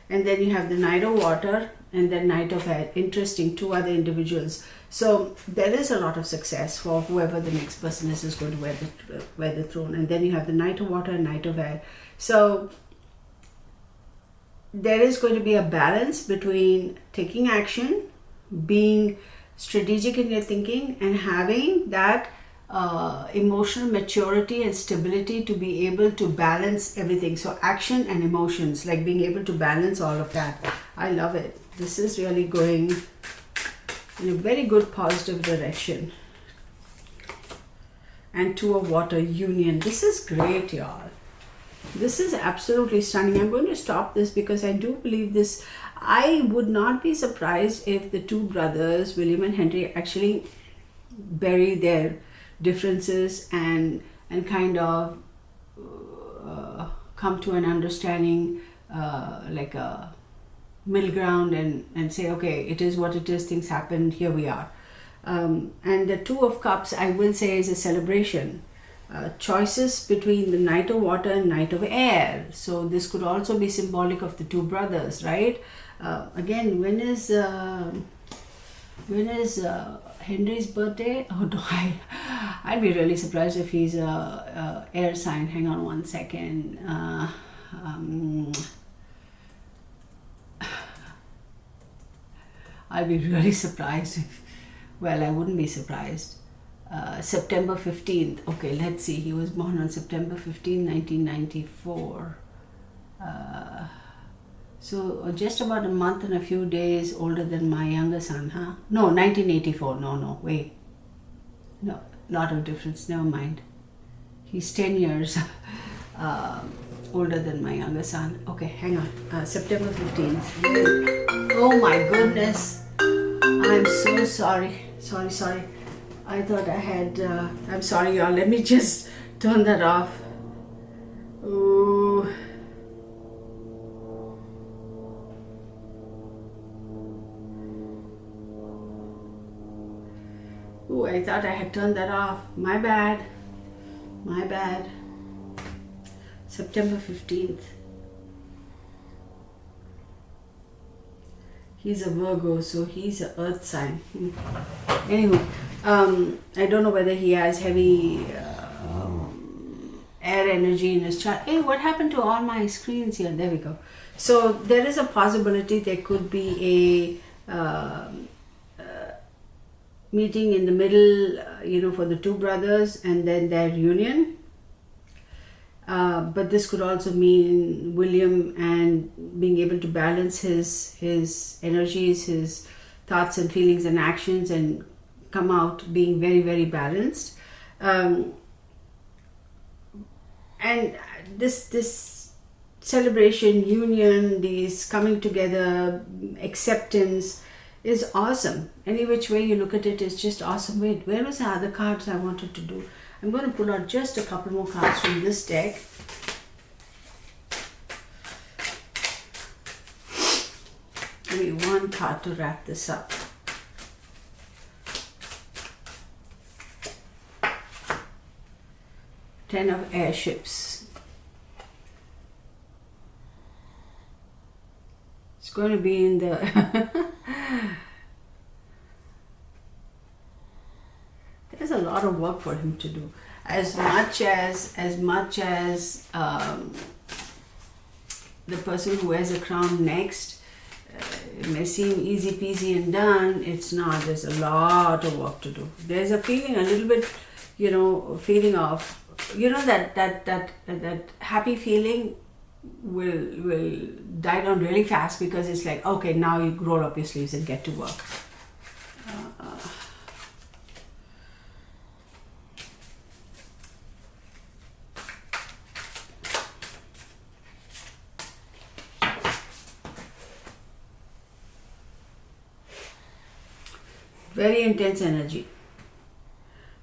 And then you have the Knight of Water and then Knight of Air. Interesting, 2 other individuals. So there is a lot of success for whoever the next person is going to wear the throne. And then you have the Knight of Water and Knight of Air. So there is going to be a balance between taking action, being strategic in your thinking, and having that emotional maturity and stability to be able to balance everything. So action and emotions, like being able to balance all of that. I love it. This is really going in a very good positive direction. And 2 of Water, union. This is great, y'all. This is absolutely stunning. I'm going to stop this because I do believe this. I would not be surprised if the two brothers, William and Henry, actually bury their differences and kind of come to an understanding, like a middle ground, and say, okay, it is what it is, things happened, here we are. And the Two of Cups, I will say, is a celebration. Choices between the Knight of Water and Knight of Air. So this could also be symbolic of the two brothers, right? Again, when is Henry's birthday? Oh no, I'd be really surprised if he's a air sign. Hang on one second. I'd be really surprised if, well, I wouldn't be surprised. September 15th. Okay, let's see. He was born on September 15, 1994. So just about a month and a few days older than my younger son, huh? No, 1984. No, wait. No, lot of difference. Never mind. He's 10 years older than my younger son. Okay, hang on. September 15th. Oh my goodness. I'm so sorry. Sorry. I thought I had, I'm sorry y'all, let me just turn that off. Ooh. Ooh, I thought I had turned that off. My bad. September 15th. He's a Virgo, so he's an earth sign. Anyway, I don't know whether he has heavy air energy in his chart. Hey, what happened to all my screens here? There we go. So there is a possibility there could be a meeting in the middle, for the two brothers and then their union. But this could also mean William and being able to balance his energies, his thoughts and feelings and actions, and come out being very, very balanced. And this celebration, union, these coming together, acceptance is awesome. Any which way you look at it is just awesome. Wait, where was the other cards I wanted to do? I'm going to pull out just a couple more cards from this deck. Give me one card to wrap this up. Ten of airships. It's going to be in the... There's a lot of work for him to do. As much as the person who wears a crown next, it may seem easy peasy and done. It's not. There's a lot of work to do. There's a feeling, a little bit, feeling of, that happy feeling will die down really fast, because it's like, okay, now you roll up your sleeves and get to work. Very intense energy.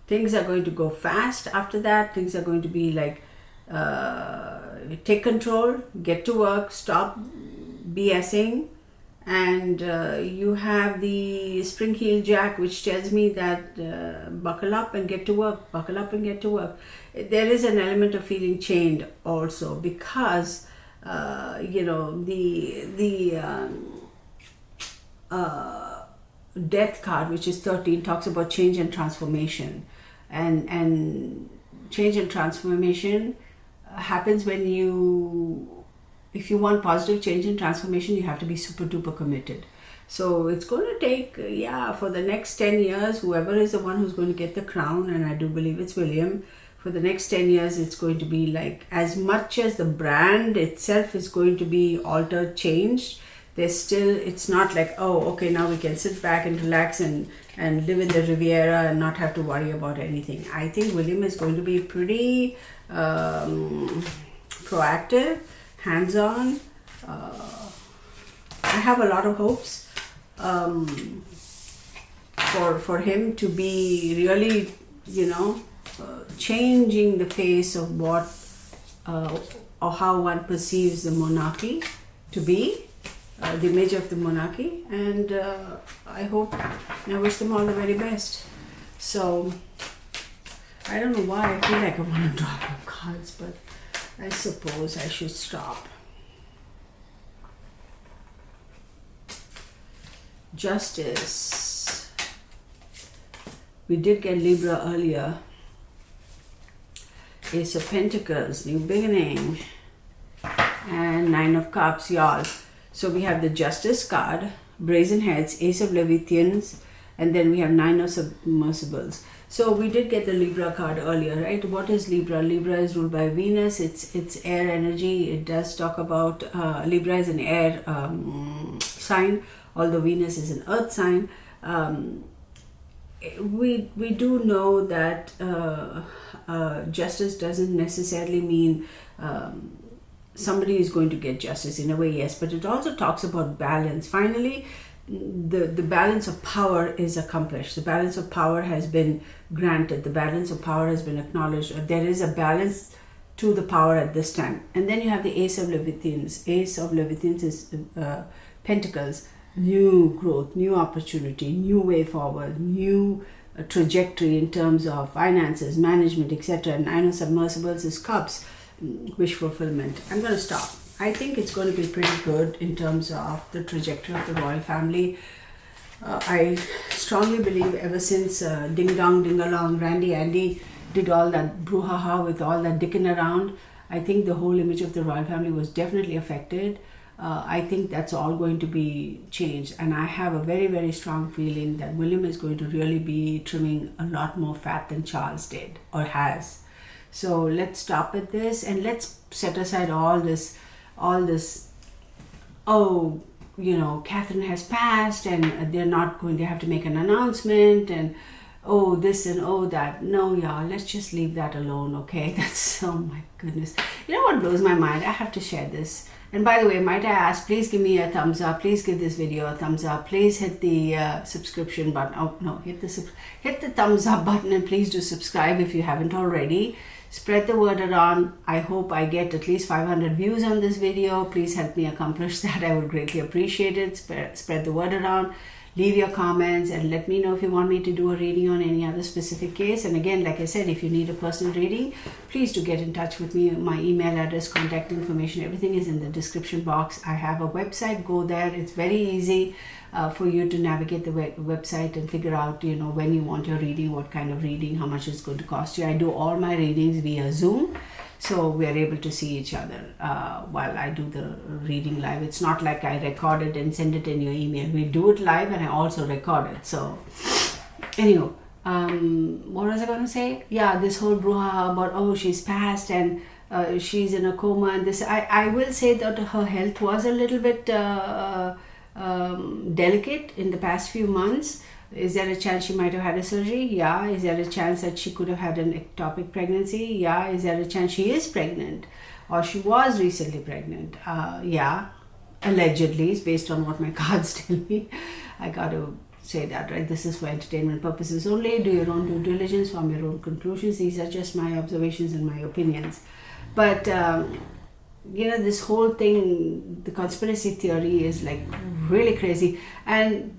Things are going to go fast after that. Things are going to be like, take control, get to work, stop BSing. And you have the spring heel jack, which tells me that buckle up and get to work, buckle up and get to work. There is an element of feeling chained also, because, death card, which is 13, talks about change and transformation, and change and transformation happens when if you want positive change and transformation, you have to be super duper committed. So it's going to take, for the next 10 years, whoever is the one who's going to get the crown, and I do believe it's William, for the next 10 years, it's going to be like, as much as the brand itself is going to be altered, changed, it's not like, oh, okay, now we can sit back and relax and live in the Riviera and not have to worry about anything. I think William is going to be pretty proactive, hands-on. I have a lot of hopes for him to be really, changing the face of what or how one perceives the monarchy to be, the image of the monarchy, and I hope and I wish them all the very best. So I don't know why I feel like I want to draw some cards, but I suppose I should stop. Justice. We did get Libra earlier. Ace of Pentacles, new beginning, and Nine of Cups, y'all. So we have the Justice card, Brazen Heads, Ace of Leviathan, and then we have Nine of Submersibles. So we did get the Libra card earlier, right? What is Libra? Libra is ruled by Venus. It's air energy. It does talk about Libra is an air sign, although Venus is an earth sign. We do know that justice doesn't necessarily mean somebody is going to get justice. In a way, yes, but it also talks about balance. Finally, the balance of power is accomplished. The balance of power has been granted. The balance of power has been acknowledged. There is a balance to the power at this time. And then you have the Ace of Leviathan. Ace of Leviathan is Pentacles. New growth, new opportunity, new way forward, new trajectory in terms of finances, management, etc. And Nine of Submersibles is Cups, wish fulfillment. I'm going to stop. I think it's going to be pretty good in terms of the trajectory of the royal family. I strongly believe ever since Ding Dong Ding Along, Randy Andy did all that brouhaha with all that dicking around, I think the whole image of the royal family was definitely affected. I think that's all going to be changed, and I have a very, very strong feeling that William is going to really be trimming a lot more fat than Charles did or has. So let's stop at this and let's set aside all this, oh, Catherine has passed and they're not going to have to make an announcement and oh this and oh that. No, y'all, let's just leave that alone, okay? That's, oh my goodness. You know what blows my mind? I have to share this. And by the way, might I ask, please give me a thumbs up. Please give this video a thumbs up. Please hit the subscription button. Oh no, hit the thumbs up button, and please do subscribe if you haven't already. Spread the word around. I hope I get at least 500 views on this video. Please help me accomplish that. I would greatly appreciate it. Spread the word around. Leave your comments and let me know if you want me to do a reading on any other specific case. And again, like I said, if you need a personal reading, please do get in touch with me. My email address, contact information, everything is in the description box. I have a website. Go there. It's very easy for you to navigate the website and figure out, when you want your reading, what kind of reading, how much it's going to cost you. I do all my readings via Zoom. So we are able to see each other while I do the reading live. It's not like I record it and send it in your email. We do it live and I also record it. So anyway, what was I going to say? Yeah, this whole brouhaha about, oh, she's passed and she's in a coma and this. I will say that her health was a little bit delicate in the past few months. Is there a chance she might have had a surgery? Yeah. Is there a chance that she could have had an ectopic pregnancy? Yeah. Is there a chance she is pregnant or she was recently pregnant? Yeah. Allegedly, based on what my cards tell me. I got to say that, right? This is for entertainment purposes only. Do your own due diligence, form your own conclusions. These are just my observations and my opinions. But, this whole thing, the conspiracy theory is like really crazy. And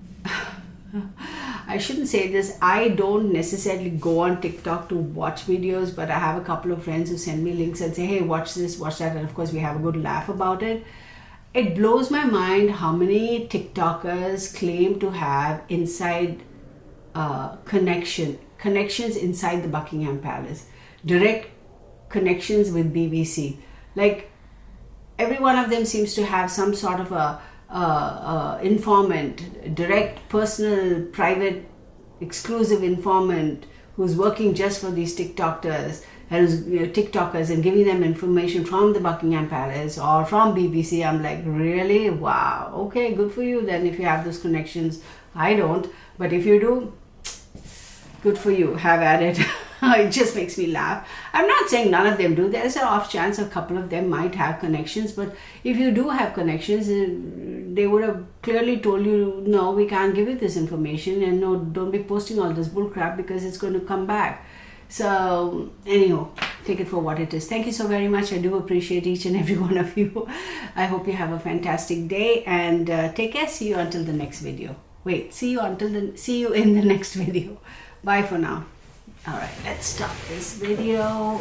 I shouldn't say this, I don't necessarily go on TikTok to watch videos, but I have a couple of friends who send me links and say, hey, watch this, watch that, and of course we have a good laugh about it. It blows my mind how many TikTokers claim to have inside connections inside the Buckingham Palace, direct connections with BBC. Like every one of them seems to have some sort of a informant, direct, personal, private, exclusive informant who's working just for these TikTokers and giving them information from the Buckingham Palace or from BBC. I'm like, really? Wow. Okay, good for you then if you have those connections. I don't, but if you do, good for you. Have at it. It just makes me laugh. I'm not saying none of them do. There's an off chance a couple of them might have connections, but if you do have connections, they would have clearly told you, no, we can't give you this information, and no, don't be posting all this bull crap because it's going to come back. So anyhow, take it for what it is. Thank you so very much. I do appreciate each and every one of you. I hope you have a fantastic day, and take care. See you until the next video. Wait, see you in the next video. Bye for now. All right, let's stop this video.